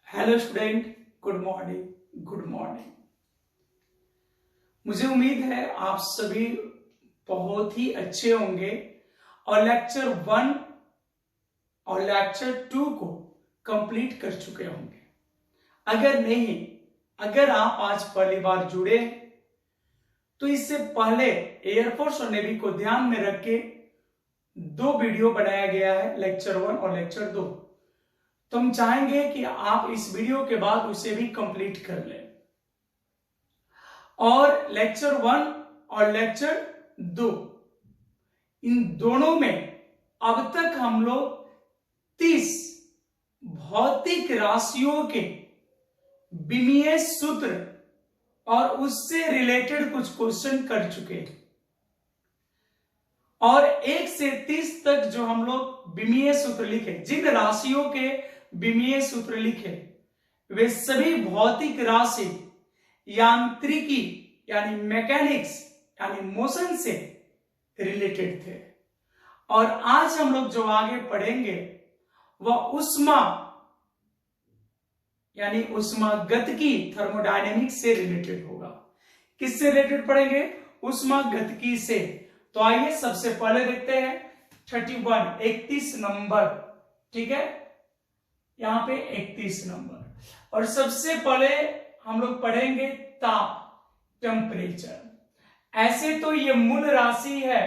Hello student, good morning. Good morning. मुझे उम्मीद है आप सभी बहुत ही अच्छे होंगे और लेक्चर 1 और लेक्चर 2 को कंप्लीट कर चुके होंगे। अगर नहीं, अगर आप आज पहली बार जुड़े तो इससे पहले एयरफोर्स और नेवी को ध्यान में रख के 2 वीडियो बनाया गया है, लेक्चर 1 और लेक्चर 2। तो हम चाहेंगे कि आप इस वीडियो के बाद उसे भी कंप्लीट कर लें। और लेक्चर 1 और लेक्चर 2 इन दोनों में अब तक हम लोग 30 भौतिक राशियों के विमीय सूत्र और उससे रिलेटेड कुछ क्वेश्चन कर चुके हैं। और 1 से 30 तक जो हम लोग विमीय सूत्र लिखे, जिन राशियों के विमीय सूत्र लिखे, वे सभी भौतिक राशि, यांत्रिकी यानी मैकेनिक्स यानी मोशन से रिलेटेड थे। और आज हम लोग जो आगे पढ़ेंगे वह उष्मा यानी उष्मागतिकी थर्मोडायनेमिक्स से रिलेटेड होगा। किससे रिलेटेड पढ़ेंगे? उष्मागतिकी से। तो आइए सबसे पहले देखते हैं 31 नंबर। ठीक है, यहां पे 31 नंबर। और सबसे पहले हम लोग पढ़ेंगे ताप, टेम्परेचर। ऐसे तो ये मूल राशि है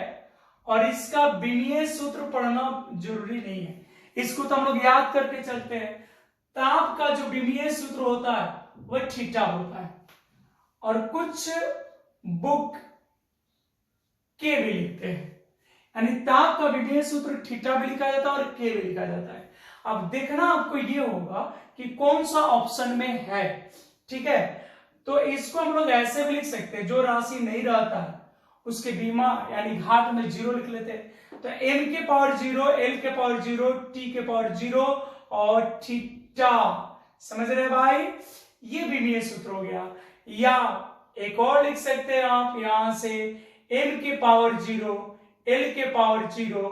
और इसका विमीय सूत्र पढ़ना जरूरी नहीं है, इसको तो हम लोग याद करके चलते हैं। ताप का जो विमीय सूत्र होता है वह थीटा होता है और कुछ बुक के भी लिखते हैं, यानी ताप का विमीय सूत्र थीटा भी लिखा जाता है और के भी लिखा जाता है। अब देखना आपको ये होगा कि कौन सा ऑप्शन में है। ठीक है, तो इसको हम लोग ऐसे भी लिख सकते हैं, जो राशि नहीं रहता है उसके बीमा यानी घाट में 0 लिख लेते हैं। तो m के पावर 0, l के पावर 0, t के पावर 0 और थीटा। समझ रहे भाई? ये विमीय सूत्र हो गया। या एक और लिख सकते हैं आप यहां से, m के पावर 0, l के पावर 0,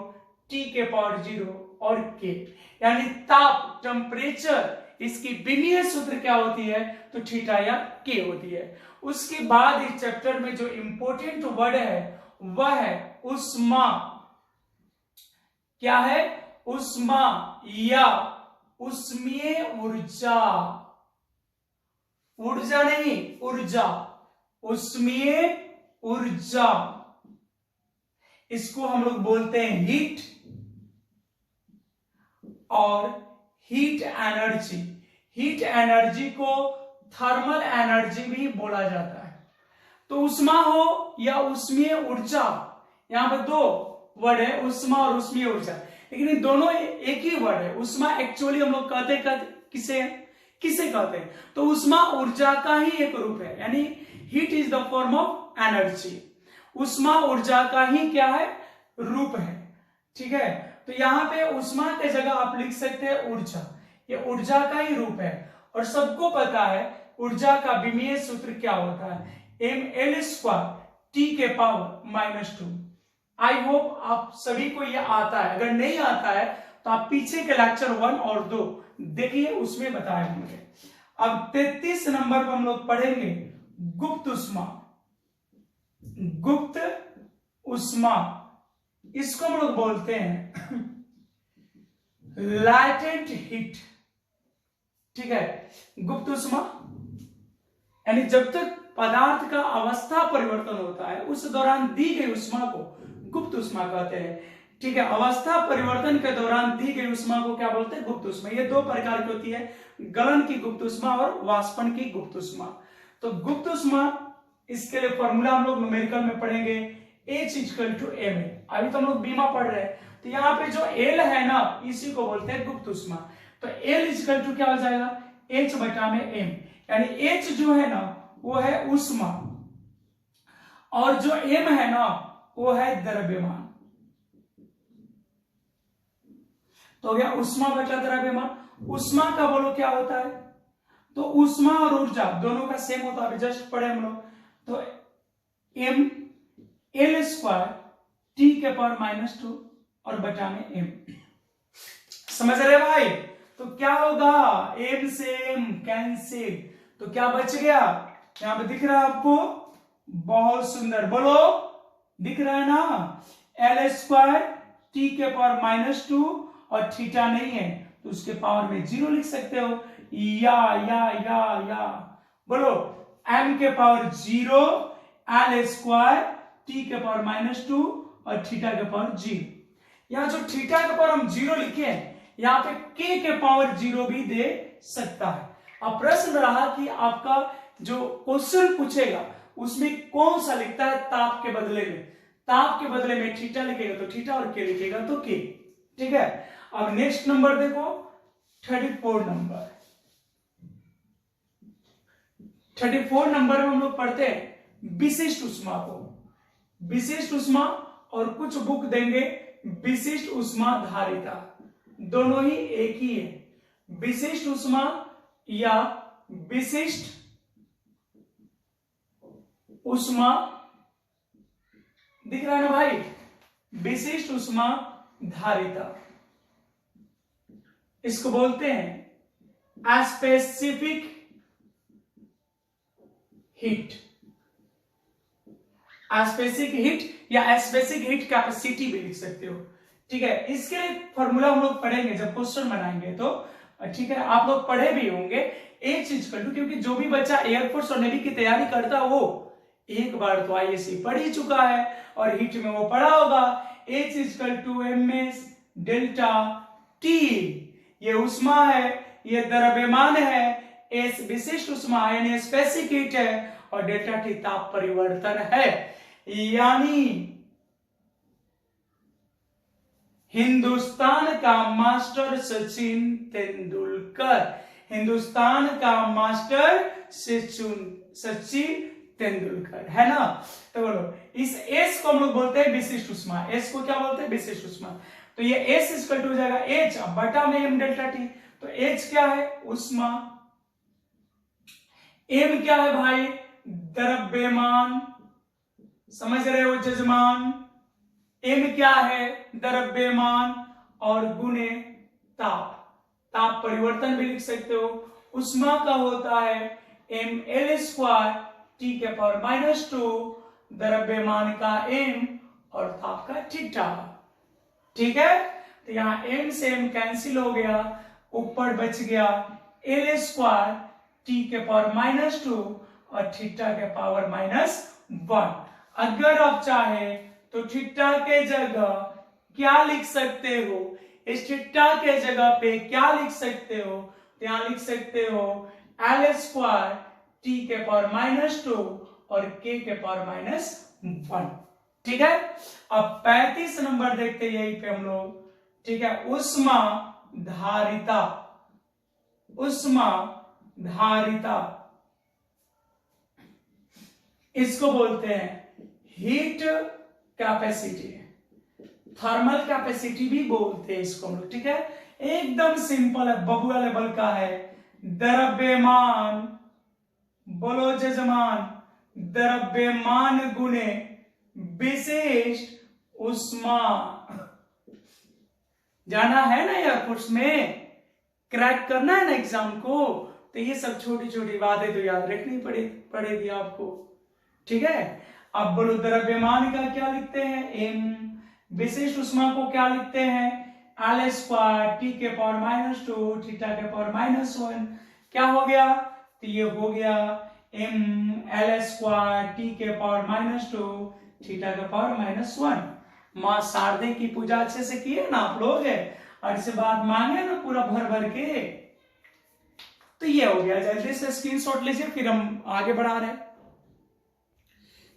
t के पावर 0 और k, यानी ताप, टेम्परेचर, इसकी विमीय सूत्र क्या होती है? तो थीटा या के होती है। उसके बाद इस चैप्टर में जो इंपॉर्टेंट वर्ड है वह है उष्मा। क्या है? उष्मा या उष्मीय ऊर्जा। ऊर्जा नहीं, ऊर्जा, उष्मीय ऊर्जा। इसको हम लोग बोलते हैं हीट और हीट एनर्जी। हीट एनर्जी को थर्मल एनर्जी भी बोला जाता है। तो उष्मा हो या उष्मीय ऊर्जा, यहां पर 2 वर्ड है, उष्मा और उष्मीय ऊर्जा, लेकिन ये दोनों एक ही वर्ड है। उष्मा एक्चुअली हम लोग कहते किसे कहते हैं? तो उष्मा ऊर्जा का ही एक रूप है, यानी heat is the form of energy. उष्मा ऊर्जा का ही क्या है? रूप है। ठीक है, तो यहां पे उष्मा के जगह आप लिख सकते हैं ऊर्जा। ये ऊर्जा का ही रूप है और सबको पता है ऊर्जा का विमीय सूत्र क्या होता है? ml² t के पावर -2। आई होप आप सभी को यह आता है। अगर नहीं आता है तो आप पीछे के लेक्चर 1 और 2 देखिए, उसमें बताए होंगे। अब 33 नंबर पर हम लोग पढ़ेंगे गुप्त उष्मा। गुप्त उष्मा, इसको हम लोग बोलते हैं लैटेंट हीट। ठीक है, गुप्त उष्मा यानी जब तक पदार्थ का अवस्था परिवर्तन होता है उस दौरान दी गई उष्मा को गुप्त उष्मा कहते हैं। ठीक है, अवस्था परिवर्तन के दौरान दी गई उष्मा को क्या बोलते हैं? गुप्त उष्मा। ये 2 प्रकार की होती है, गलन की गुप्त उष्मा और वाष्पन की गुप्त उष्मा। तो गुप्त उष्मा, इसके लिए फॉर्मूला हम लोग न्यूमेरिकल में पढ़ेंगे, H = ma। अभी तो हम लोग बीमा पढ़ रहे हैं, तो यहाँ पे जो L है ना, इसी को बोलते हैं गुप्त उष्मा। तो L = क्या हो जाएगा? H/m, यानी H जो है ना वो है उष्मा और जो m है ना वो है द्रव्यमान। तो गया उष्मा बटा द्रव्यमान। उष्मा का बोलो क्या होता है? तो उष्मा और ऊर्जा दोनों का सेम होता है, अभी जस्ट पढ़े हम लोग। तो ml² t के पावर -2 और बटा में m। समझ रहे भाई? तो क्या होगा, एम से एम कैंसिल, तो क्या बच गया, यहां पे दिख रहा है आपको, बहुत सुंदर, बोलो दिख रहा है ना, एल स्क्वायर टी के पावर -2 और थीटा नहीं है तो उसके पावर में 0 लिख सकते हो, या बोलो m के पावर 0 एल स्क्वायर टी के पावर -2 और थीटा के पावर 0। यहां जो थीटा के पावर हम 0 लिखे हैं, यहाँ पे k के पावर 0 भी दे सकता है। अब प्रश्न रहा कि आपका जो क्वेश्चन पूछेगा उसमें कौन सा लिखता है ताप के बदले में, ताप के बदले में थीटा लिखेगा तो थीटा और के लिखेगा तो के, ठीक है। अब नेक्स्ट नंबर देखो 34 नंबर। 34 नंबर में हम लोग पढ़ते हैं विशिष्ट ऊष्मा को, विशिष्ट ऊष्मा, और कुछ बुक देंगे विशिष्ट ऊष्मा धारिता, दोनों ही एक ही है, विशिष्ट ऊष्मा या विशिष्ट ऊष्मा, दिख रहा है ना भाई, विशिष्ट ऊष्मा धारिता, इसको बोलते हैं स्पेसिफिक हीट, स्पेसिफिक हीट या स्पेसिफिक हीट कैपेसिटी भी लिख सकते हो, ठीक है। इसके लिए फॉर्मूला हम लोग पढ़ेंगे जब क्वेश्चन बनाएंगे तो, ठीक है, आप लोग पढ़े भी होंगे H इक्वल टू, क्योंकि जो भी बच्चा एयरफोर्स और नेवी की तैयारी करता है वो एक बार तो आईएससी पढ़ ही चुका है और हीट में वो पढ़ा होगा, H equal to m s delta T, ये ऊष्मा है, ये द्रव्यमान है, एस विशिष्ट ऊष्मा यानी स्पेसिफिक हीट है और डेल्टा टी ताप परिवर्तन है। यानी हिंदुस्तान का मास्टर सचिन तेंदुलकर, हिंदुस्तान का मास्टर सचिन तेंदुलकर, है ना। तो बोलो इस एस को हम लोग बोलते हैं विशिष्ट ऊष्मा, एस को क्या बोलते हैं, विशिष्ट ऊष्मा। तो ये एस इक्वल टू हो जाएगा एच बटा में एम डेल्टा टी, तो एच क्या है, ऊष्मा, एम क्या है भाई, द्रव्यमान, समझ रहे हो जजमान, एम क्या है, द्रव्यमान, और गुणे ताप, ताप परिवर्तन भी लिख सकते हो, ऊष्मा का होता है एम एल स्क्वायर टी के पावर -2, द्रव्यमान का एम और ताप का थीटा, ठीक है। तो यहां एम से एम कैंसिल हो गया, ऊपर बच गया एल स्क्वायर टी के पावर -2 और थीटा के पावर -1। अगर आप चाहे तो थीटा के जगह क्या लिख सकते हो, इस थीटा के जगह पे क्या लिख सकते हो, तो यहां लिख सकते हो एल स्क्वायर टी के पावर -2 और के के पावर -1, ठीक है। अब 35 नंबर देखते हैं यहीं पे हम लोग, ठीक है, ऊष्मा धारिता, ऊष्मा धारिता, इसको बोलते हैं हीट कैपेसिटी, थर्मल कैपेसिटी भी बोलते हैं इसको हम लोग, ठीक है। एकदम सिंपल है, बबुआ लेवल का है, द्रव्यमान, बोलो जजमान, द्रव्यमान गुणे विशिष्ट ऊष्मा, जाना है ना यार, कोर्स में क्रैक करना है ना एग्जाम को, तो ये सब छोटी छोटी बातें तो याद रखनी पड़ेगी आपको, ठीक है। अब बोलो द्रव्यमान का क्या लिखते हैं, एम, विशिष्ट ऊष्मा को क्या लिखते हैं, एल स्क्वायर टी के पावर -2 थीटा के पावर -1, क्या हो गया, तो ये हो गया एम एल स्क्वायर टी के पावर -2 थीटा के पावर -1। मां शारदे की पूजा अच्छे से किए ना आप लोग, और इससे बात मांगे ना पूरा भर भर के, तो ये हो गया, जल्दी से स्क्रीनशॉट लीजिए, फिर हम आगे बढ़ा रहे हैं।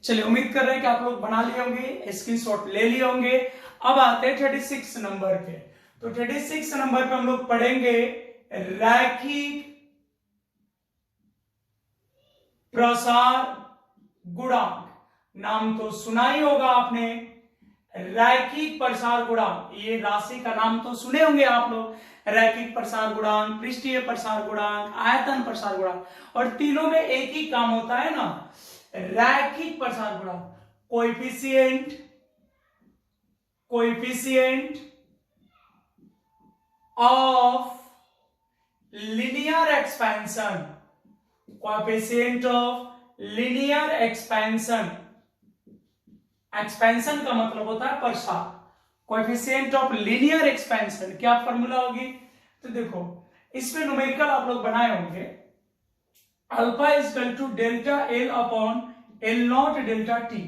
चलिए, उम्मीद कर रहे हैं कि आप लोग बना लिए होंगे, स्क्रीनशॉट ले लिए होंगे। अब आते हैं 36 नंबर पे, तो 36 नंबर पे हम लोग पढ़ेंगे रैखिक प्रसार गुणांक, नाम तो सुना ही होगा आपने, रैखिक प्रसार गुणांक, ये राशि का नाम तो सुने होंगे आप लोग, रैखिक प्रसार गुणांक, पृष्ठीय प्रसार गुणांक, आयतन प्रसार गुणांक, और तीनों में एक ही काम होता है ना, रैखिक प्रसार गुणांक, coefficient of linear expansion, coefficient of linear expansion, expansion का मतलब होता है प्रसार, कोएफिशिएंट ऑफ लीनियर एक्सपेंशन क्या फॉर्मूला होगी? तो देखो इसमें न्यूमेरिकल आप लोग बनाए होंगे, alpha is equal to delta L upon L naught delta T,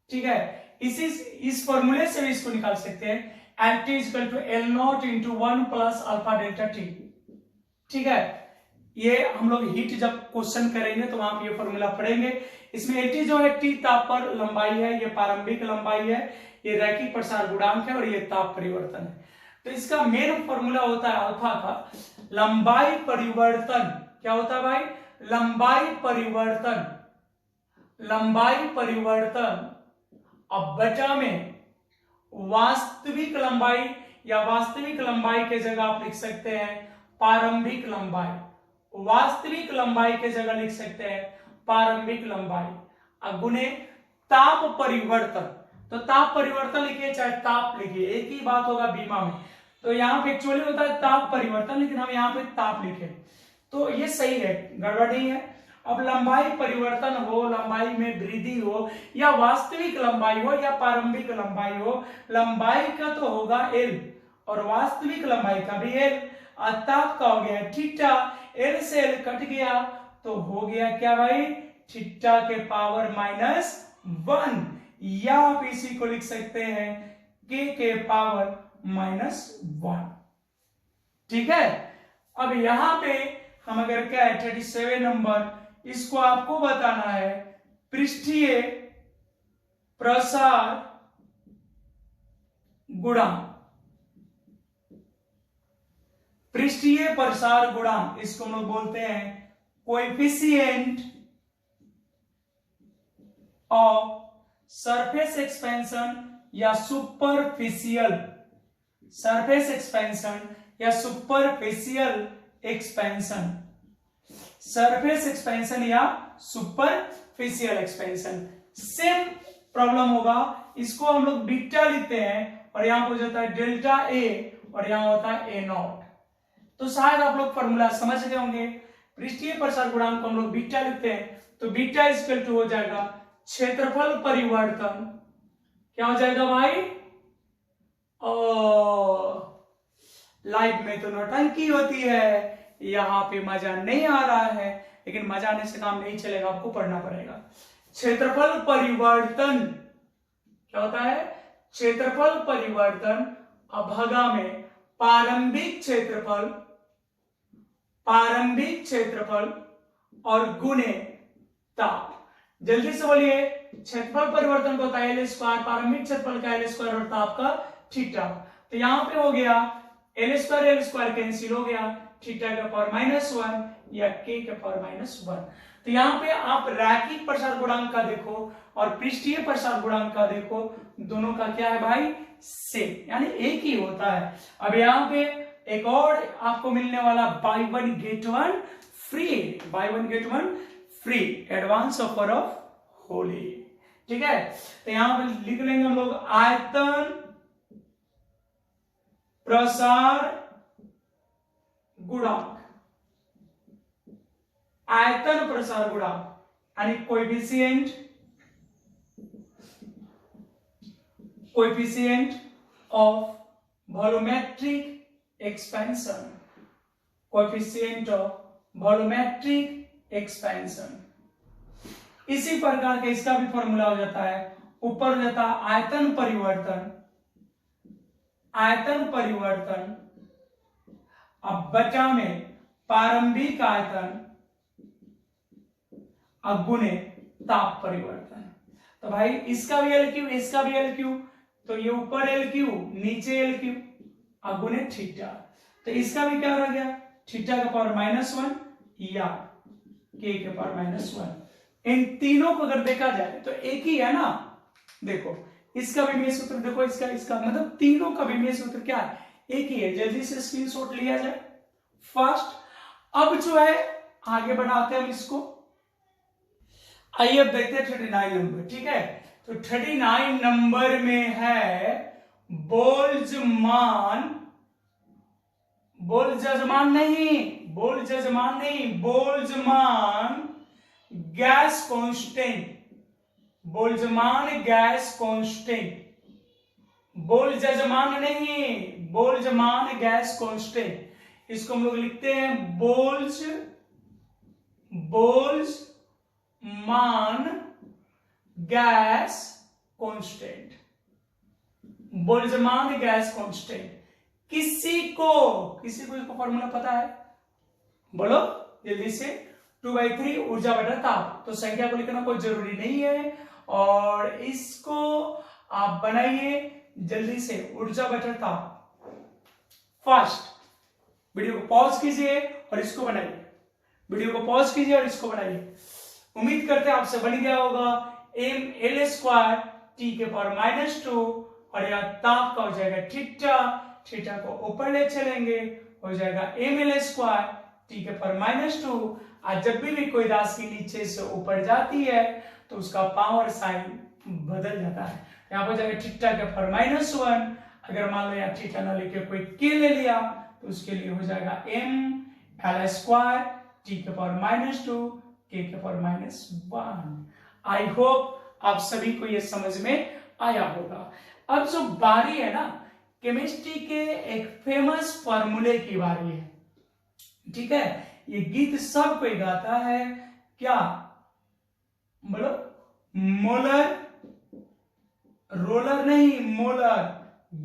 ठीक है। इस फॉर्मूले से भी इसको निकाल सकते हैं, L T is equal to L naught into 1 plus alpha delta T, ठीक है। ये हम लोग हीट जब क्वेश्चन करेंगे तो वहां पे ये फॉर्मूला पढ़ेंगे। इसमें एटी जो है टी ताप पर लंबाई है, ये प्रारंभिक लंबाई है, ये रैखिक प्रसार गुणांक है और ये ताप परिवर्तन है। तो इसका मेन फॉर्मूला होता है अल्फा का लंबाई परिवर्तन, क्या होता है भाई? लंबाई परिवर्तन, लंबाई परिवर्तन अब बचा में वास्तविक लंबाई, या वास्तविक लंबाई के जगह आप लिख सकते हैं प्रारंभिक लंबाई, वास्तविक लंबाई के जगह लिख सकते हैं प्रारंभिक लंबाई गुणे ताप परिवर्तन। तो ताप परिवर्तन लिखिए चाहे ताप लिखिए, एक ही बात होगा बीमा में। तो यहाँ पे एक्चुअली होता है ताप परिवर्तन, लेकिन हम यहाँ पे ताप लिखे तो ये सही है, गड़बड़ नहीं है। अब लंबाई परिवर्तन हो, लंबाई में वृद्धि हो, या वास्तविक लंबाई हो या प्रारंभिक लंबाई हो, लंबाई का तो होगा एल और वास्तविक लंबाई का भी एल। ताप का हो गया थीटा, एल से एल कट गया तो हो गया क्या भाई? थीटा के पावर -1, या आप इसी को लिख सकते हैं के पावर -1, ठीक है। अब यहां पे हम अगर क्या है 37 नंबर, इसको आपको बताना है पृष्ठीय प्रसार गुणांक, पृष्ठीय प्रसार गुणांक इसको हम लोग बोलते हैं कोएफिशिएंट ऑफ सरफेस एक्सपेंशन या सुपरफिशियल, सरफेस एक्सपेंशन या सुपरफिशियल एक्सपेंशन, सरफेस एक्सपेंशन या सुपरफिशियल एक्सपेंशन सेम प्रॉब्लम होगा। इसको हम लोग बीटा लिखते हैं और यहां हो जाता है डेल्टा ए और यहां होता है ए नॉट। तो शायद आप लोग फॉर्मूला समझ गए होंगे। पृष्ठीय प्रसार गुणांक को हम लोग बीटा लिखते हैं, तो बीटा इक्वल टू हो जाएगा क्षेत्रफल परिवर्तन, क्या हो जाएगा भाई? लाइफ में तो नौटंकी होती है, यहाँ पे मजा नहीं आ रहा है, लेकिन मजा आने से काम नहीं चलेगा, आपको पढ़ना पड़ेगा। क्षेत्रफल परिवर्तन क्या होता है? क्षेत्रफल परिवर्तन अभागा में प्रारंभिक क्षेत्रफल, प्रारंभिक क्षेत्रफल और गुणे ताप। जल्दी से बोलिए, क्षेत्रफल परिवर्तन को होता है एल स्क्वायर, प्रारंभिक क्षेत्रफल का एल स्क्वायर और ताप का थीटा। तो यहां पे हो गया एल स्क्वायर कैंसिल हो गया, थीटा का पावर -1 या के का पावर -1। तो यहाँ पे आप रैखिक प्रसार गुणांक का देखो और पृष्ठीय प्रसार गुणांक का देखो, दोनों का क्या है भाई? सेम, यानी एक ही होता है। अब यहाँ पे एक और आपको मिलने वाला by one get one free, by one get one free advance offer of Holi, ठीक है। तो यहां पे लिख लेंगे हम लोग आयतन प्रसार गुणांक, आयतन प्रसार गुणांक यानी coefficient of volumetric expansion, coefficient of volumetric expansion. इसी प्रकार के इसका भी फॉर्मूला हो जाता है, ऊपर हो जाता है आयतन परिवर्तन, आयतन परिवर्तन अब बचा में प्रारंभिक आयतन गुणे ताप परिवर्तन। तो भाई इसका भी एल क्यू, इसका भी एल क्यू, तो ये ऊपर एल क्यू नीचे एल क्यू गुणे थीटा। तो इसका भी क्या रह गया? थीटा का पावर -1 या के के पावर -1। इन तीनों को अगर देखा जाए तो एक ही है ना। देखो इसका विमेय सूत्र देखो, इसका मतलब तीनों का विमेय सूत्र क्या है? एक ही है। जल्दी से स्क्रीनशॉट लिया जाए फर्स्ट। अब जो है आगे बढ़ाते हैं हम इसको। आइए अब देखते हैं 39 नंबर, ठीक है। तो 39 नंबर में है बोल्ट्जमान बोल्ट्जमान नहीं, बोल्ट्जमान नहीं, Boltzmann gas constant, Boltzmann gas constant, Boltzmann नहीं, बोल्ट्जमान गैस कांस्टेंट। इसको हम लोग लिखते हैं Boltzmann gas constant, Boltzmann gas constant. किसी को इसको फॉर्मूला पता है? बोलो जल्दी से। 2/3 ऊर्जा बटा ताप। तो संख्या को लिखना कोई जरूरी नहीं है, और इसको आप बनाइए जल्दी से, ऊर्जा बटा ताप। फर्स्ट वीडियो को पॉज कीजिए और इसको बनाइए, वीडियो को पॉज कीजिए और इसको बनाइए। उम्मीद करते हैं आपसे बन गया होगा। mL² T⁻², और यह ताप का हो जाएगा थीटा, थीटा को ऊपर ले चलेंगे, हो जाएगा mL² T⁻²। आज जब भी कोई राशि नीचे से ऊपर जाती है तो उसका पावर साइन बदल जाता है। यहाँ पर जाएगा θ⁻1। अगर मान लो यहाँ थीटा ना लेके कोई k ले लिया तो उसके लिए हो जाएगा mL² T⁻², k⁻1। I hope आप सभी को ये समझ में आया होगा। अब जो बारी है ना, केमिस्ट्री के एक फेमस फॉर्मूले की बारी है, ठीक है। ये गीत सब कोई गाता है, क्या बोलो? मोलर, रोलर नहीं, मोलर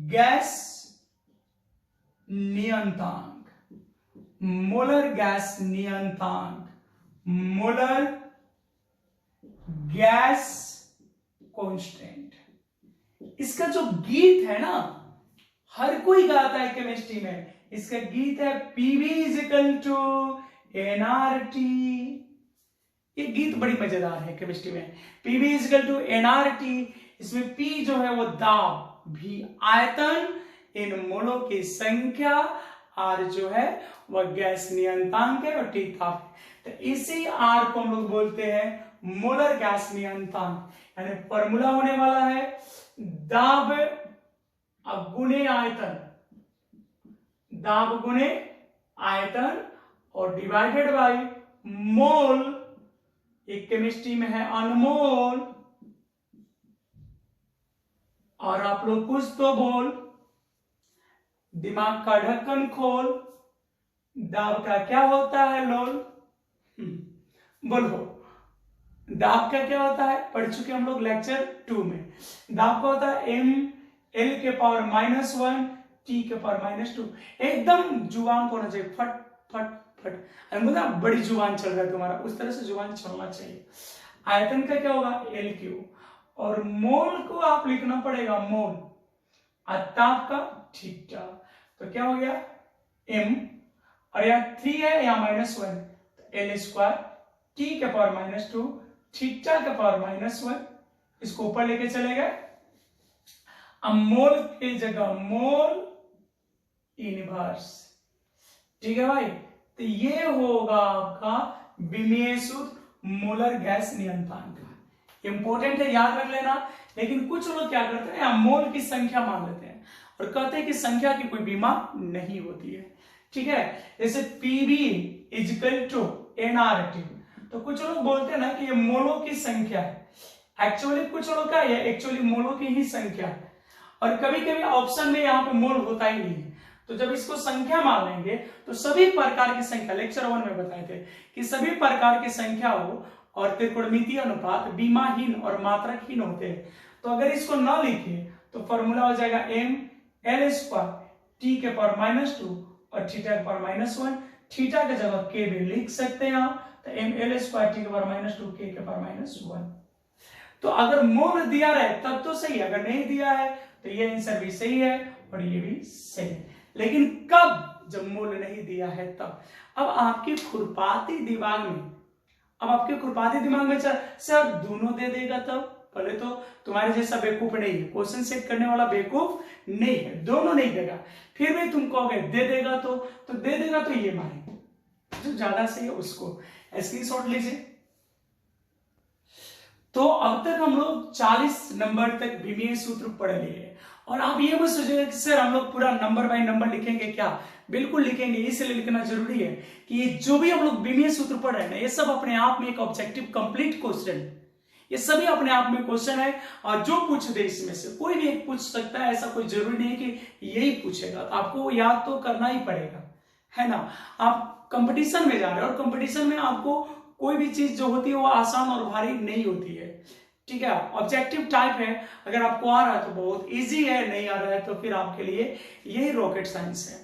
गैस नियतांक, मोलर गैस नियतांक, मोलर गैस कांस्टेंट। इसका जो गीत है ना, हर कोई गाता है केमिस्ट्री में। इसका गीत है PV = nRT। ये गीत बड़ी मजेदार है केमिस्ट्री में। PV = nRT। इसमें P जो है वो दाब, V आयतन, इन मोलों की संख्या, R जो है वह गैस नियतांक है, और T ताप है। तो इसी R को हम लोग बोलते हैं मोलर गैस नियतांक। यानी फॉर्मूला होने वाला है दाब गुणे आयतन, दाब गुणे आयतन, और डिवाइडेड बाय मोल। एक केमिस्ट्री में है अनमोल, और आप लोग कुछ तो बोल, दिमाग का ढक्कन खोल, दाब का क्या होता है लोल? बोलो दाब का क्या होता है? पढ़ चुके हम लोग लेक्चर 2 में। दाब का होता है mL⁻⁻1 T⁻²। एकदम जुबान को होना चाहिए, फट फट फट। मतलब बड़ी जुबान चल रहा है तुम्हारा, उस तरह से जुबान चलना चाहिए। आयतन का क्या होगा? L3, और मोल को आप लिखना पड़ेगा मोल, और ताप का थीटा। तो क्या हो गया? m, और यहाँ 3 है, यहाँ -1, L² T⁻², θ⁻1। इसको ऊपर लेके चले गए। अब मोल की जगह मोल इनवर्स, ठीक है भाई। तो ये होगा आपका विमीय सूत्र मोलर गैस नियतांक का। इंपॉर्टेंट है, याद रख लेना। लेकिन कुछ लोग क्या करते हैं, मोल की संख्या मान लेते हैं और कहते हैं कि संख्या की कोई बीमा नहीं होती है, ठीक है। जैसे PV = nRT, तो कुछ लोग बोलते हैं ना कि ये मोलों की संख्या है। एक्चुअली कुछ लोग क्या है, एक्चुअली मोलों की ही संख्या है। और कभी कभी ऑप्शन में यहाँ पे मोल होता ही नहीं है, तो जब इसको संख्या मान लेंगे तो सभी प्रकार की संख्या, लेक्चर 1 में बताए थे कि सभी प्रकार की संख्या हो और त्रिकोणमितीय अनुपात बीमाहीन और मात्रकहीन होते हैं। तो अगर इसको ना लिखे तो फॉर्मूला हो जाएगा mL² T⁻² और θ⁻1। थीटा की जगह k भी लिख सकते हैं आप, तो mL² T⁻² k⁻1। तो अगर मोल दिया रहे तब तो सही है, अगर नहीं दिया है तो ये आंसर भी सही है और ये भी सही है। लेकिन कब? जब मोल नहीं दिया है तब। अब आपके खुरपाती दिमाग में सर दोनों दे देगा तब? पहले तो तुम्हारे जैसा बेवकूफ नहीं है, क्वेश्चन सेट करने वाला बेवकूफ नहीं है, दोनों नहीं देगा। फिर भी तुम कहोगे दे देगा तो दे देगा, तो ये मारेंगे, जो ज्यादा सही है उसको स्क्रीनशॉट लीजिए। तो अब तक हम लोग 40 नंबर तक विमीय सूत्र पढ़ लिए, और आप ये मत सोचिए कि सर हम लोग पूरा नंबर बाय नंबर लिखेंगे क्या। बिल्कुल लिखेंगे, इसलिए लिखना जरूरी है कि ये जो भी हम लोग बीमीय सूत्र पढ़ रहे हैं ना, ये सब अपने आप में एक ऑब्जेक्टिव कंप्लीट क्वेश्चन, ये सभी अपने आप में क्वेश्चन है, और जो पूछ दे इसमें से कोई भी एक पूछ सकता है, ऐसा कोई जरूरी नहीं है कि यही पूछेगा। तो आपको याद तो करना ही पड़ेगा, है ना। आप कंपटीशन में जा रहे हैं और कंपटीशन में आपको कोई भी चीज जो होती है वो आसान और भारी नहीं होती है, ठीक है। ऑब्जेक्टिव टाइप है, अगर आपको आ रहा है तो बहुत इजी है, नहीं आ रहा है तो फिर आपके लिए यही रॉकेट साइंस है।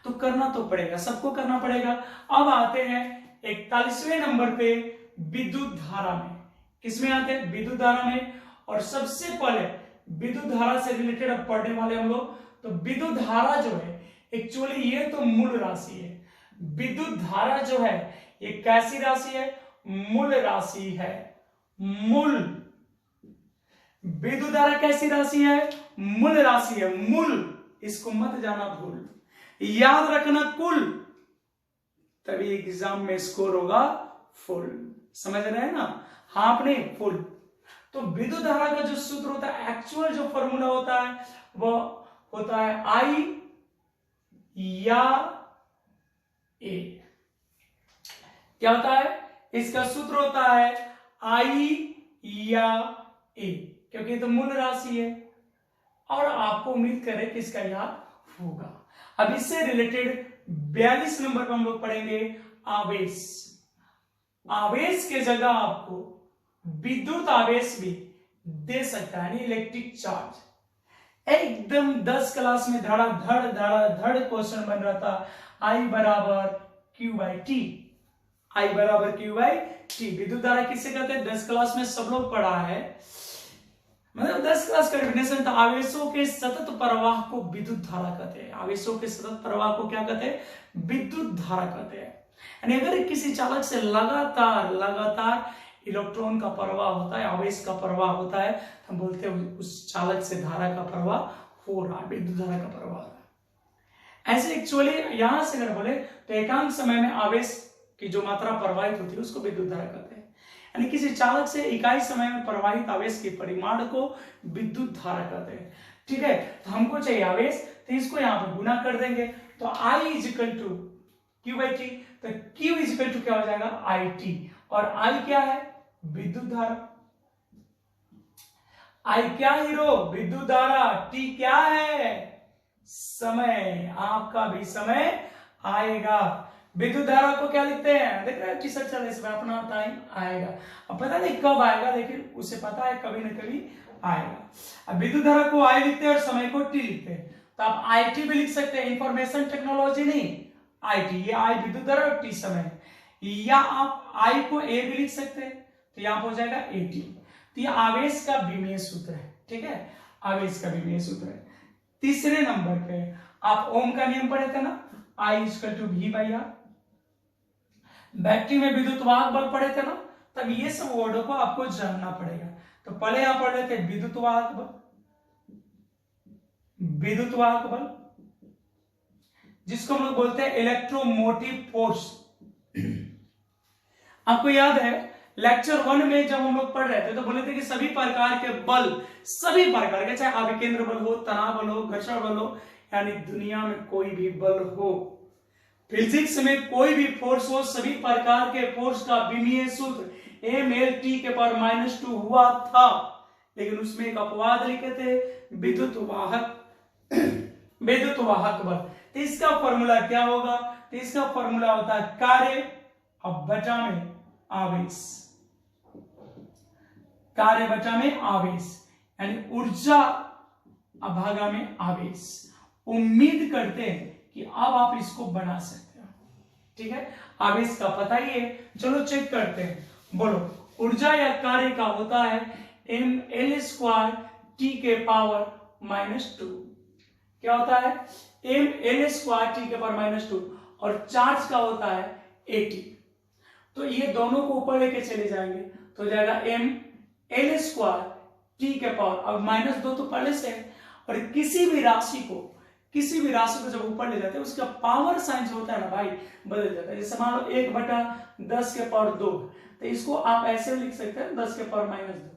तो करना तो पड़ेगा, सबको करना पड़ेगा। अब आते हैं 41वें नंबर पे विद्युत धारा में। किसमें आते हैं? विद्युत धारा में। और सबसे पहले विद्युत धारा से रिलेटेड अब पढ़ने वाले हम लोग। तो विद्युत धारा जो है एक्चुअली ये तो मूल राशि है। विद्युत धारा जो है ये कैसी राशि है? मूल राशि है। मूल विद्युत धारा कैसी राशि है? मूल राशि है। मूल, इसको मत जाना भूल, याद रखना कुल, तभी एग्जाम में स्कोर होगा फुल। समझ रहे हैं ना? हाफ नहीं, फुल। तो विद्युत धारा का जो सूत्र होता है, एक्चुअल जो फॉर्मूला होता है वो होता है आई या ए। क्या होता है? इसका सूत्र होता है आई या ए, क्योंकि तो मूल राशि है और आपको उम्मीद करें कि इसका याद होगा। अब इससे रिलेटेड 42 नंबर पर हम लोग पढ़ेंगे आवेश। आवेश के जगह आपको विद्युत आवेश भी दे सकता है, यानी इलेक्ट्रिक चार्ज। एकदम 10 क्लास में धड़ क्वेश्चन बन रहा था, आई बराबर क्यू बाई टी। आई बराबर क्यू बाई टी। विद्युत धारा किससे कहते हैं? 10 क्लास में सब लोग पढ़ा है, मतलब 10 क्लास का डेफिनेशन था। आवेशों के सतत प्रवाह को विद्युत धारा कहते हैं। आवेशों के सतत प्रवाह को क्या कहते हैं? विद्युत धारा कहते हैं। यानी अगर किसी चालक से लगातार इलेक्ट्रॉन का प्रवाह होता है, आवेश का प्रवाह होता है, तो हम बोलते हैं उस चालक से धारा का प्रवाह हो रहा है, विद्युत धारा का प्रवाह हो रहा है। ऐसे एक्चुअली यहां से अगर बोले तो एकांक समय में आवेश की जो मात्रा प्रवाहित होती है उसको विद्युत धारा कहते हैं। यानी किसी चालक से इकाई समय में प्रवाहित आवेश के परिमाण को विद्युत धारा कहते हैं, ठीक है। तो हमको चाहिए आवेश, तो इसको यहां पर गुना कर देंगे, तो I equal to q by t. तो Q इजिकल टू क्या हो जाएगा? I T. और I क्या है? विद्युत धारा। I क्या हीरो? विद्युत धारा। T क्या है? समय। आपका भी समय आएगा। विद्युत धारा को क्या लिखते हैं? देख रहे हैं टी शर्ट चल, इसमें अपना टाइम आएगा। अब पता नहीं कब आएगा, लेकिन उसे पता है कभी न कभी आएगा। अब विद्युत धारा को आई लिखते हैं और समय को टी लिखते हैं, तो आप आई टी भी लिख सकते हैं, इंफॉर्मेशन टेक्नोलॉजी नहीं, आई टी। ये आई विद्युत धारा और टी समय। या आप आई को ए भी लिख सकते हैं, तो यहां पर हो जाएगा ए टी। तो ये आवेश का विमीय सूत्र है, ठीक है। आवेश का विमीय सूत्र है। तीसरे नंबर पे आप ओम का नियम पढ़े थे ना, I equal to V by R. Battery में विद्युत वाहक बल पढ़े थे ना, तब ये सब वर्डों को आपको जानना पड़ेगा। तो पहले यहां पढ़ रहे थे विद्युत वाहक बल, विद्युत वाहक बल जिसको हम लोग बोलते हैं इलेक्ट्रोमोटिव फोर्स। आपको याद है लेक्चर 1 में जब हम लोग पढ़ रहे थे तो बोले थे कि सभी प्रकार के बल, सभी प्रकार के, चाहे आवेकेंद्र बल हो, तनाव बल हो, घर्षण बल हो, यानी दुनिया में कोई भी बल हो, फिजिक्स में कोई भी फोर्स हो, सभी प्रकार के फोर्स का विमीय सूत्र mLT के पावर -2 हुआ था। लेकिन उसमें एक अपवाद लिखे थे, विद्युत वाहक बल। तो इसका फॉर्मूला क्या होगा? तो इसका फॉर्मूला होता है कार्य अब बचा में आवेश। कार्य बचा में आवेश यानी ऊर्जा अभागा में आवेश। उम्मीद करते हैं कि अब आप इसको बना सकते हो, ठीक है। आवेश का पता ही है, चलो चेक करते हैं। बोलो, ऊर्जा या कार्य का होता है mL² t के पावर -2। क्या होता है? mL² t के पावर -2। और चार्ज का होता है AT। तो ये दोनों को ऊपर लेके चले जाएंगे तो हो जाएगा mL² t के पावर, अब -2 तो पहले से है। और किसी भी राशि को जब ऊपर ले जाते हैं उसका पावर साइन जो होता है ना भाई, बदल जाता है। जैसे मान लो 1/10 के पावर 2, तो इसको आप ऐसे लिख सकते हैं 10 के पावर -2,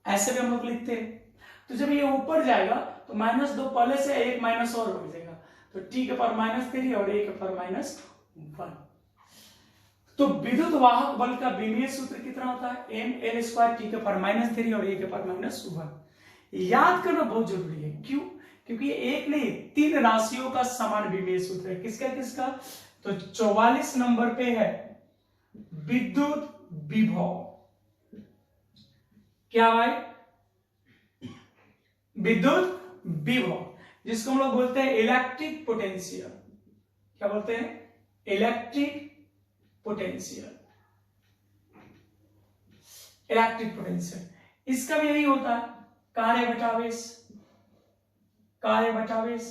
ऐसे भी हम लोग लिखते हैं। तो जब ये ऊपर जाएगा तो -2 पहले से 1 माइनस और हो जाएगा, तो t के पावर -3 और a के पावर -1। तो विद्युत वाहक बल का विमीय सूत्र कितना होता है? ml² t के पावर -3 और a के पावर -1। याद करना बहुत जरूरी है। क्यों? क्योंकि एक नहीं 3 राशियों का समान विमीय सूत्र है। किसका किसका? तो 44 नंबर पे है विद्युत विभव। क्या भाई? विद्युत विभव, जिसको हम लोग बोलते हैं इलेक्ट्रिक पोटेंशियल। क्या बोलते हैं? Electric potential. इलेक्ट्रिक पोटेंशियल इसका भी यही होता है, कार्य बटावेश, कार्य बटावेश।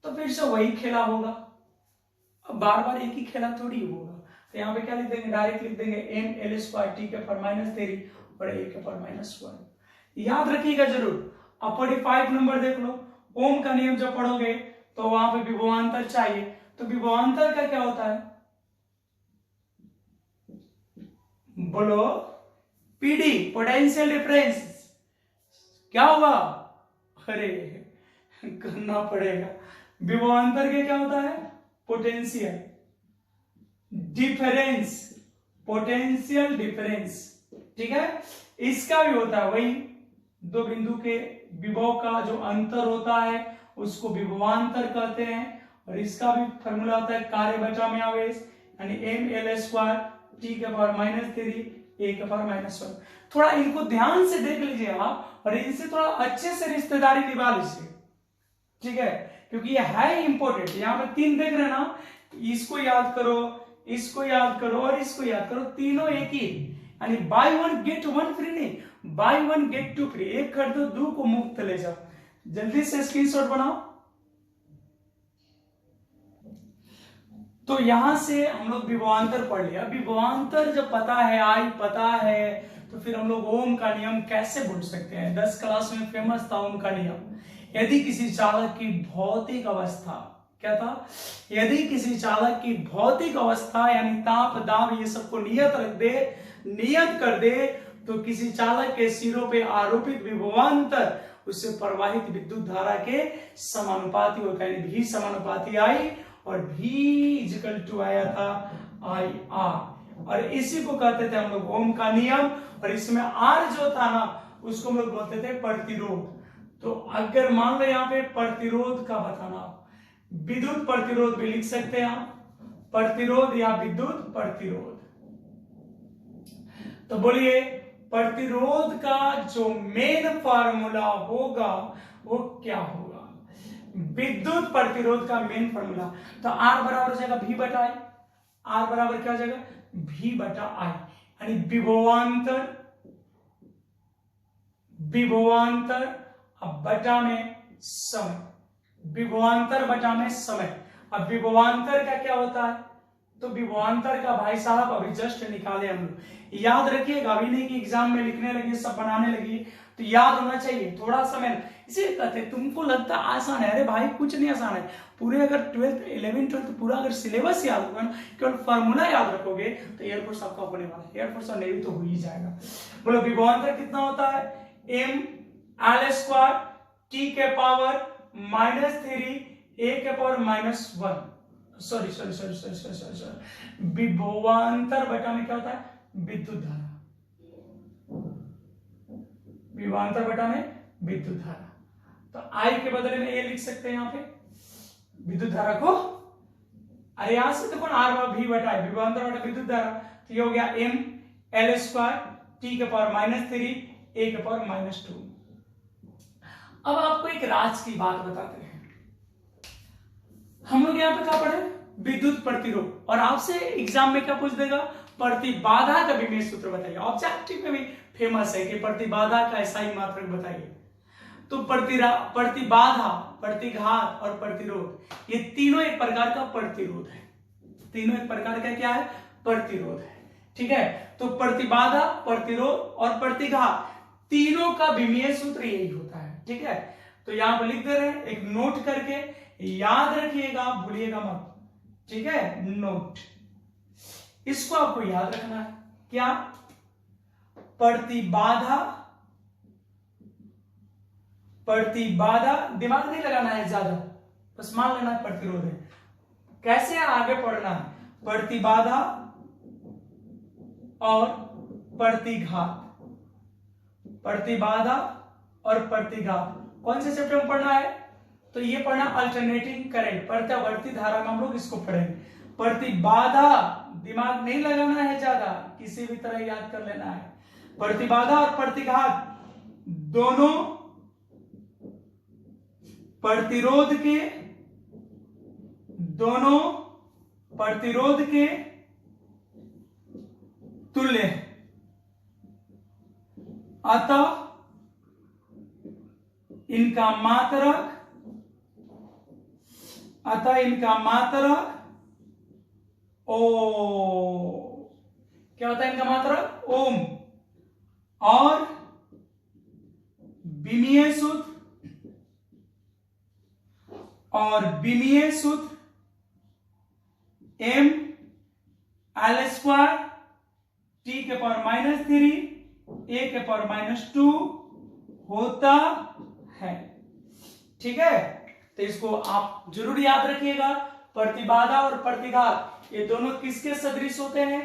तो फिर से वही खेला होगा, अब बार बार एक ही खेला थोड़ी होगा। तो यहाँ पे क्या लिख देंगे? डायरेक्ट लिख देंगे ml² t के पावर -3 और a के पावर -1। याद रखिएगा जरूर। अब 45 नंबर देख लो। ओम का नियम जब पढ़ोगे तो वहां पे विभवांतर चाहिए। तो विभवांतर का क्या होता है? बोलो। PD, potential difference. क्या हुआ? अरे करना पड़ेगा। विभवांतर के क्या होता है? Potential difference, potential difference. ठीक है, इसका भी होता है वही, दो बिंदु के विभव का जो अंतर होता है उसको विभवांतर कहते हैं। और इसका भी फॉर्मूला होता है कार्य बटा में आवेश, यानी ml² t के पावर -3 a के पावर -1। थोड़ा इनको ध्यान से देख लीजिए आप, और इनसे थोड़ा अच्छे से रिश्तेदारी निभा लीजिए। ठीक है, क्योंकि ये है इंपॉर्टेंट। यहाँ पे 3 देख रहे हैं ना, इसको याद करो, इसको याद करो और इसको याद करो, तीनों एक ही, यानी बाय 1 गेट 1 फ्री नहीं, बाय 1 गेट 2 फ्री। एक खरीदो 2 को मुफ्त ले जाओ। जल्दी से स्क्रीनशॉट बनाओ। तो यहां से हम लोग विभवांतर पढ़ लिया। विभवांतर जब पता है, आई पता है, तो फिर हम लोग ओम का नियम कैसे भूल सकते हैं? 10 क्लास में फेमस था ओम का नियम। यदि किसी चालक की भौतिक अवस्था, क्या था? यदि किसी चालक की भौतिक अवस्था यानी ताप, दाब, ये सबको नियत रख दे, नियत कर दे, तो किसी चालक के सिरों पे आरोपित विभवांतर उससे प्रवाहित विद्युत धारा के समानुपाती होता है। भी समानुपाती आई और भी इक्वल टू आया था आई आर, और इसी को कहते थे हम लोग ओम का नियम। और इसमें आर जो था ना, उसको हम लोग बोलते थे प्रतिरोध। तो अगर मान लो यहाँ पे प्रतिरोध का बताना, विद्युत प्रतिरोध भी लिख सकते हैं आप, प्रतिरोध या विद्युत प्रतिरोध। तो बोलिए प्रतिरोध का जो मेन फार्मूला होगा वो क्या होगा? विद्युत प्रतिरोध का मेन फार्मूला। तो आर बराबर हो जाएगा V बटा आई। आर बराबर क्या हो जाएगा? V बटा आई, यानी विभवांतर, विभवांतर अब बटा में समय, विभवांतर बटा में समय। अब विभवांतर का क्या होता है? तो विभवांतर का भाई साहब अभी जस्ट निकाले हम लोग। याद रखिएगा, अभी नहीं कि एग्जाम में लिखने लगी, सब बनाने लगी, तो याद होना चाहिए थोड़ा समय। इसे कहते हैं, तुमको लगता है आसान है, अरे भाई कुछ नहीं आसान है। पूरे अगर 12th 11th 12th पूरा अगर सिलेबस याद होगा ना, केवल फार्मूला याद रखोगे, तो एयरफोर्स आपका होने वाला है। एयरफोर्स और नेवी तो हो ही जाएगा। बोलो विभवांतर कितना होता है? ml² t के पावर -3 a के पावर -1। सॉरी, विभवांतर बटा में क्या होता है? विद्युत धारा। विभवांतर बटा में विद्युत धारा। तो आई के बदले में ये लिख सकते हैं यहाँ पे विद्युत धारा को। अरे यहां से देखो आर भी बटा है, विभवांतर बटा विद्युत धारा। तो ये हो गया ml² t के पावर -3 a के पावर -2। अब आपको एक राज की बात बताते हैं। हम लोग यहाँ पे क्या पढ़े? विद्युत प्रतिरोध। और आपसे एग्जाम में क्या पूछ देगा? प्रतिबाधा का विमीय सूत्र बताइए। ऑब्जेक्टिव में भी फेमस है कि प्रतिबाधा का SI मात्रक बताइए। तो प्रतिबाधा, प्रतिघात और प्रतिरोध, ये तीनों एक प्रकार का प्रतिरोध है। तीनों एक प्रकार का क्या है? प्रतिरोध है। ठीक है, तो प्रतिबाधा, प्रतिरोध और प्रतिघात, तीनों का विमीय सूत्र यही होता है। ठीक है, तो यहां पर लिख दे रहे हैं, एक नोट करके याद रखिएगा, भूलिएगा मत। ठीक है, नोट, इसको आपको याद रखना है। क्या? प्रतिबाधा, प्रतिबाधा, दिमाग नहीं लगाना है ज्यादा, बस मान लेना प्रतिरोध है। कैसे आगे पढ़ना है, प्रतिबाधा और प्रतिघात, प्रतिबाधा और प्रतिघात कौन से चैप्टर में पढ़ना है, तो ये पढ़ना अल्टरनेटिंग करंट, प्रत्यावर्ती धारा में हम लोग इसको पढ़ेंगे। प्रतिबाधा दिमाग नहीं लगाना है ज्यादा, किसी भी तरह याद कर लेना है। प्रतिबाधा और प्रतिघात दोनों प्रतिरोध के, दोनों प्रतिरोध के तुल्य है, अतः इनका मात्रक, अतः इनका मात्रक क्या होता है, इनका मात्रक ओम, और विमीय सूत्र, और विमीय सूत्र m l स्क्वायर t के पावर -3 a के पावर -2 होता है। ठीक है, तो इसको आप जरूर याद रखिएगा। प्रतिबाधा और प्रतिघात ये दोनों किसके सदृश होते हैं,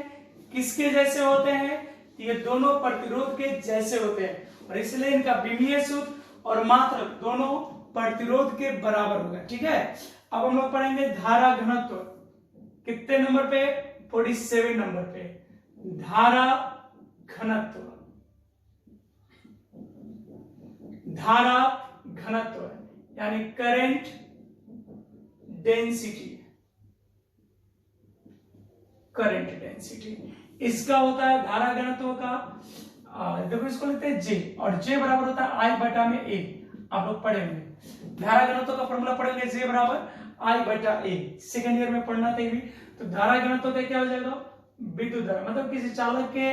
किसके जैसे होते हैं, ये दोनों प्रतिरोध के जैसे होते हैं, और इसलिए इनका विमीय सूत्र और मात्रक दोनों प्रतिरोध के बराबर होगा। ठीक है, अब हम लोग पढ़ेंगे धारा घनत्व। कितने नंबर पे, 47 नंबर पे, धारा घनत्व, धारा घनत्व यानी करंट डेंसिटी, करंट डेंसिटी इसका होता है धारा घनत्व का। देखो इसको लिखते हैं जे, और जे बराबर होता है आई बटा में ए। आप लोग पढ़े होंगे धारा घनत्व का फॉर्मूला पढ़ेंगे, जे बराबर आई बटा ए, सेकेंड ईयर में पढ़ना था ये भी। तो धारा घनत्व का क्या हो जाएगा, विद्युत धारा, मतलब किसी चालक के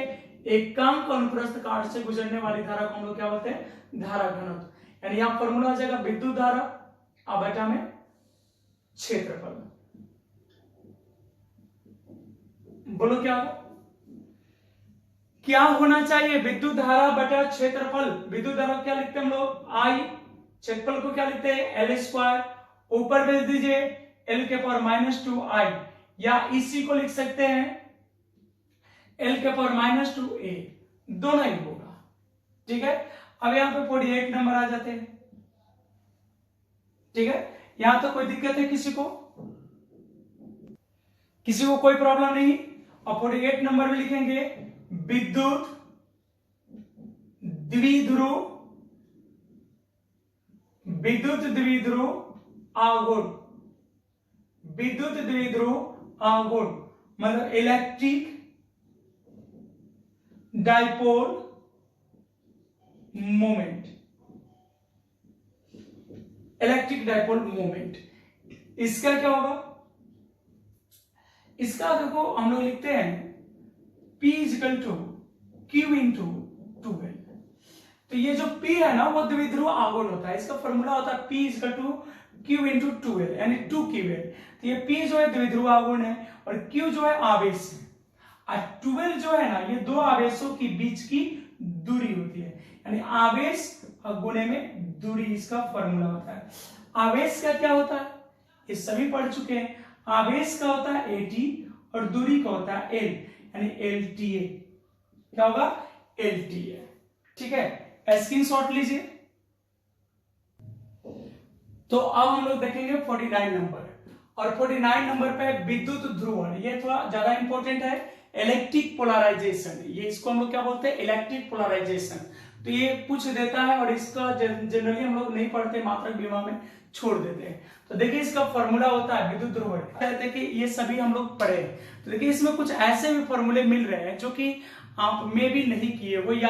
एकांक अनुप्रस्थ काट से गुजरने वाली धारा को हम लोग क्या बोलते हैं, धारा घनत्व। यानी यहां फॉर्मूला हो जाएगा विद्युत धारा आ बटा में क्षेत्रफल। बोलो क्या होगा, क्या होना चाहिए, विद्युत धारा बटा क्षेत्रफल। विद्युत धारा क्या लिखते हैं हम लोग, आई, क्षेत्रफल को क्या लिखते हैं, एल स्क्वायर, ऊपर भेज दीजिए एल के पावर -2 आई, या इसी को लिख सकते हैं एल के पावर -2 ए, दोनों ही होगा। ठीक है, अब यहां पे 48 नंबर आ जाते हैं। ठीक है, यहां तो कोई दिक्कत है किसी को, किसी को कोई प्रॉब्लम नहीं। और 48 नंबर में लिखेंगे विद्युत द्विध्रुव, विद्युत द्विध्रुव आघूर्ण, विद्युत द्विध्रुव आघूर्ण मतलब electric dipole moment, electric dipole moment. इसका क्या होगा, इसका देखो हम लोग लिखते हैं P equal to Q into 2L। तो ये जो P है ना वो द्विध्रुव आघूर्ण होता है, इसका फॉर्मूला होता है P equal to Q into 2L यानी 2QL। तो ये P जो है द्विध्रुव आघूर्ण है और Q जो है आवेश है, और 2L जो है ना ये दो आवेशों के बीच की दूरी होती है, यानी आवेश और गुणे में दूरी, इसका फॉर्मूला होता है। आवेश का क्या होता है ये सभी पढ़ चुके हैं, आवेश का होता है AT और दूरी का होता है L यानी LTA। क्या होगा, LTA। ठीक है, स्क्रीनशॉट लीजिए। तो अब हम लोग देखेंगे 49 नंबर, और 49 नंबर पे विद्युत ध्रुवण, ये थोड़ा ज्यादा इंपॉर्टेंट है, इलेक्ट्रिक पोलराइजेशन। ये इसको हम लोग क्या बोलते हैं, इलेक्ट्रिक पोलराइजेशन। तो ये पूछ देता है और इसका जनरली हम लोग नहीं पढ़ते, मात्रक बीमा में छोड़ देते हैं। तो देखिए इसका फॉर्मूला होता है विद्युत ध्रुवण, कहते हैं कि ये सभी हम लोग पढ़े। तो देखिए इसमें कुछ ऐसे भी फॉर्मूले मिल रहे हैं जो कि आप में भी नहीं किए हो या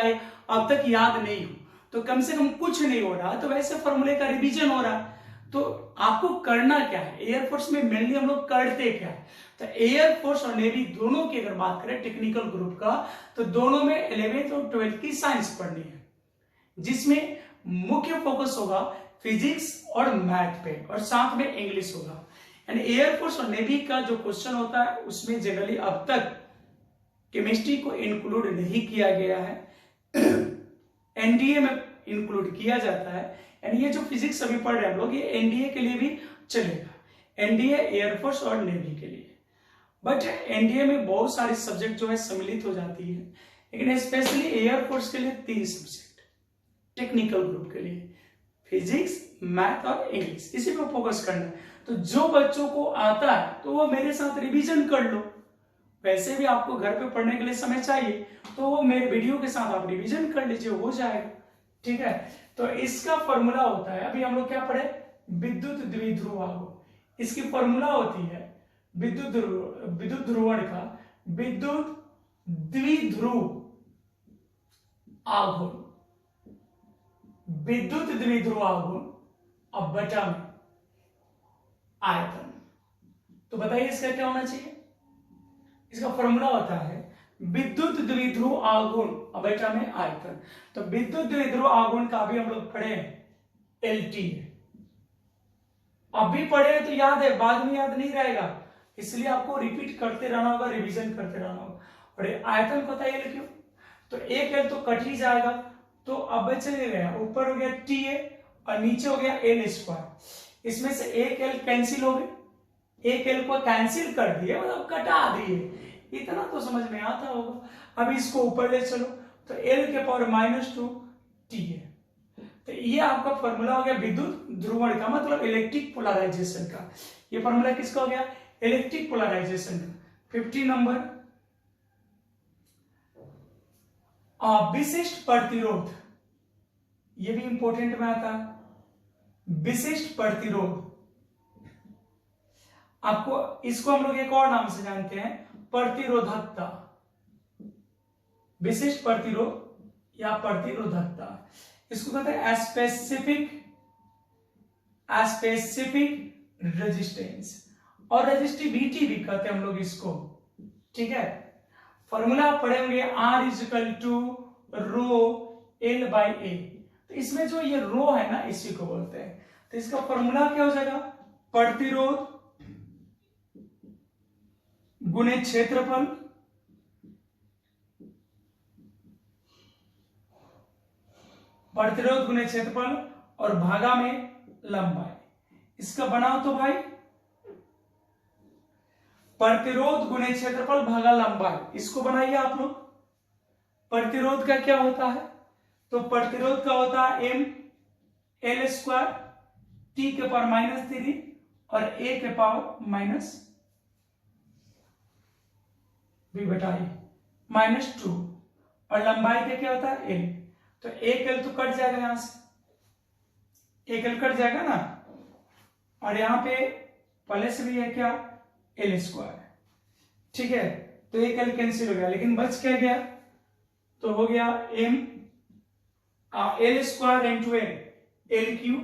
अब तक याद नहीं हो, तो कम से कम कुछ नहीं हो रहा, तो वैसे फॉर्मूले का रिवीजन हो रहा है। तो आपको करना क्या है, एयरफोर्स में मेनली हम लोग करते क्या है, तो एयरफोर्स और नेवी दोनों की अगर बात करें टेक्निकल ग्रुप का, तो दोनों में 11th और 12th की साइंस पढ़नी है, जिसमें मुख्य फोकस होगा फिजिक्स और मैथ पे, और साथ में इंग्लिश होगा। यानी एयरफोर्स और नेवी का जो क्वेश्चन होता है उसमें जनरली अब तक केमिस्ट्री को इंक्लूड नहीं किया गया है, एनडीए में इंक्लूड किया जाता है। यानी ये जो फिजिक्स अभी पढ़ रहे हैं हम लोग, ये एनडीए के लिए भी चलेगा, एनडीए एयरफोर्स और नेवी के लिए। बट एनडीए में बहुत सारे सब्जेक्ट जो है सम्मिलित हो जाती है, लेकिन स्पेशली एयरफोर्स के लिए 3 सब्जेक्ट, टेक्निकल ग्रुप के लिए फिजिक्स, मैथ और इंग्लिश, इसी पर फोकस करना है। तो जो बच्चों को आता है तो वो मेरे साथ रिवीजन कर लो, वैसे भी आपको घर पे पढ़ने के लिए समय चाहिए, तो वो मेरे वीडियो के साथ आप रिवीजन कर लीजिए, हो जाएगा। ठीक है, तो इसका फॉर्मूला होता है, अभी हम लोग क्या पढ़े, विद्युत द्विध्रुव आघूर्ण। इसकी फॉर्मूला होती है विद्युत ध्रुवण का विद्युत द्विध्रुव आघूर्ण, विद्युत द्विध्रुव आघूर्ण अब बटा में आयतन। तो बताइए इसका क्या होना चाहिए, इसका फॉर्मूला होता है विद्युत द्विध्रुव आघूर्ण बटा में आयतन। तो विद्युत द्विध्रुव आघूर्ण का भी हम लोग पढ़े एलटी है, अभी पढ़े तो याद है, बाद में याद नहीं रहेगा, इसलिए आपको रिपीट करते रहना होगा, रिवीजन करते रहना होगा। और आयतन पता है क्यों, तो एक एल तो कट ही जाएगा, तो अब चले गया, ऊपर हो गया टी ए और नीचे हो गया एल स्क्वायर, इसमें से एक एल कैंसिल हो गए, एक एल को कैंसिल कर दिए मतलब कटा दिए, इतना तो समझ में आता होगा। अब इसको ऊपर ले चलो तो एल के पावर -2 टी है। तो ये आपका फॉर्मूला हो गया विद्युत ध्रुवण का, मतलब इलेक्ट्रिक पोलराइजेशन का। ये फॉर्मूला किसका हो गया, इलेक्ट्रिक पोलराइजेशन का। 50 नंबर, विशिष्ट प्रतिरोध, ये भी इंपॉर्टेंट में आता है। विशिष्ट प्रतिरोध, आपको इसको हम लोग एक और नाम से जानते हैं, प्रतिरोधकता। विशिष्ट प्रतिरोध या प्रतिरोधकता, इसको कहते हैं स्पेसिफिक रेजिस्टेंस और रेजिस्टिविटी भी कहते हैं हम लोग इसको। ठीक है, फॉर्मूला आप पढ़े होंगे R = रो L बाई ए। तो इसमें जो ये रो है ना, इसी को बोलते हैं। तो इसका फॉर्मूला क्या हो जाएगा, प्रतिरोध गुणे क्षेत्रफल प्रतिरोध गुणे क्षेत्रफल और भागा में लंबाई। इसका बनाओ तो भाई प्रतिरोध गुणे क्षेत्रफल भागा लंबाई, इसको बनाइए आप लोग। प्रतिरोध का क्या होता है, तो प्रतिरोध का होता है m L² t के पावर -3 और a के पावर -2 और लंबाई का क्या होता है l। तो एक l तो कट जाएगा, यहां से एक l कट जाएगा ना, और यहां पे प्लस भी है क्या, L²। ठीक है, तो एक l कैंसिल हो गया, लेकिन बच क्या गया, तो हो गया m L² into L³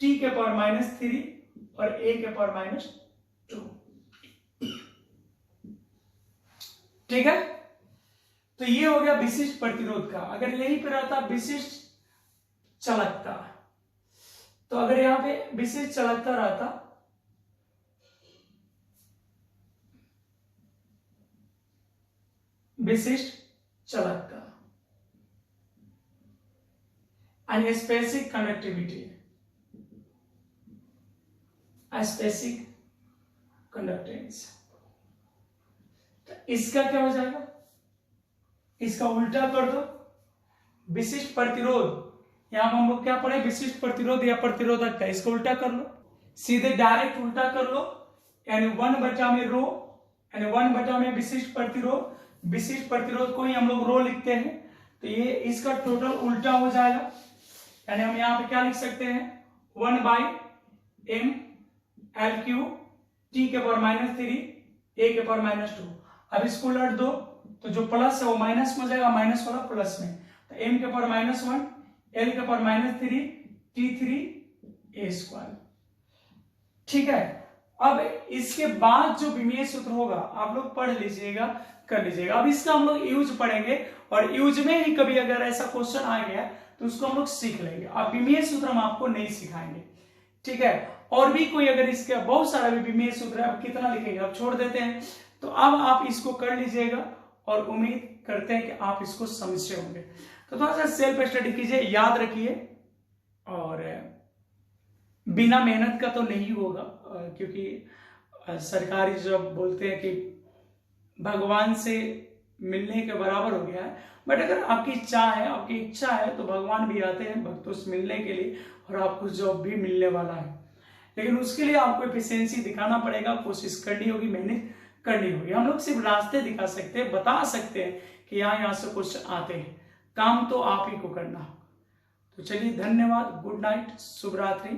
t के पावर -3 और a के पावर -2। ठीक है, तो ये हो गया विशिष्ट प्रतिरोध का। अगर यहीं पे रहता विशिष्ट चालकता, तो अगर यहां पे विशिष्ट चालकता रहता, विशिष्ट चालकता and specific conductivity, specific conductance, तो इसका क्या हो जाएगा, इसका उल्टा कर दो, विशिष्ट प्रतिरोध, यहां हम लोग क्या पढ़े, विशिष्ट प्रतिरोध या प्रतिरोधकता, इसको उल्टा कर लो, सीधे डायरेक्ट उल्टा कर लो, यानी 1 बटा में रो, यानी 1 बटा में विशिष्ट प्रतिरोध, विशिष्ट प्रतिरोध को ही हम लोग रो लिखते हैं, तो ये इसका टोटल उल्टा हो जाएगा, यानी हम यहाँ पे क्या लिख सकते हैं, 1/m L³ t के पावर -3 a के पावर -2। अब इसको उलट दो तो जो प्लस है वो माइनस में हो जाएगा, माइनस वाला प्लस में, तो m के पावर -1 l के पावर -3 t3 a²। ठीक है, अब इसके बाद जो विमीय सूत्र होगा आप लोग पढ़ लीजिएगा, कर लीजिएगा। अब इसका हम लोग यूज पढ़ेंगे, और यूज में ही कभी अगर ऐसा क्वेश्चन आ गया तो उसको हम लोग सीख लेंगे। अब विमीय सूत्र हम आपको नहीं सिखाएंगे। ठीक है, और भी कोई अगर इसके बहुत सारा भी विमीय सूत्र है, अब कितना लिखेंगे, अब छोड़ देते हैं। तो अब आप इसको कर लीजिएगा और उम्मीद करते हैं कि आप इसको समझे होंगे। तो थोड़ा सा सेल्फ स्टडी कीजिए, याद रखिए, और बिना मेहनत का तो नहीं होगा, क्योंकि सरकारी जॉब बोलते हैं कि भगवान से मिलने के बराबर हो गया है। बट अगर आपकी इच्छा है, आपकी इच्छा है, तो भगवान भी आते हैं भक्तों से मिलने के लिए और आपको जॉब भी मिलने वाला है। लेकिन उसके लिए आपको एफिशिएंसी दिखाना पड़ेगा, कोशिश करनी होगी, मेहनत करनी होगी। हम लोग सिर्फ रास्ते दिखा सकते हैं, बता सकते हैं कि यहाँ से कुछ आते हैं, काम तो आप ही को करना। तो चलिए, धन्यवाद, गुड नाइट, शुभ रात्रि।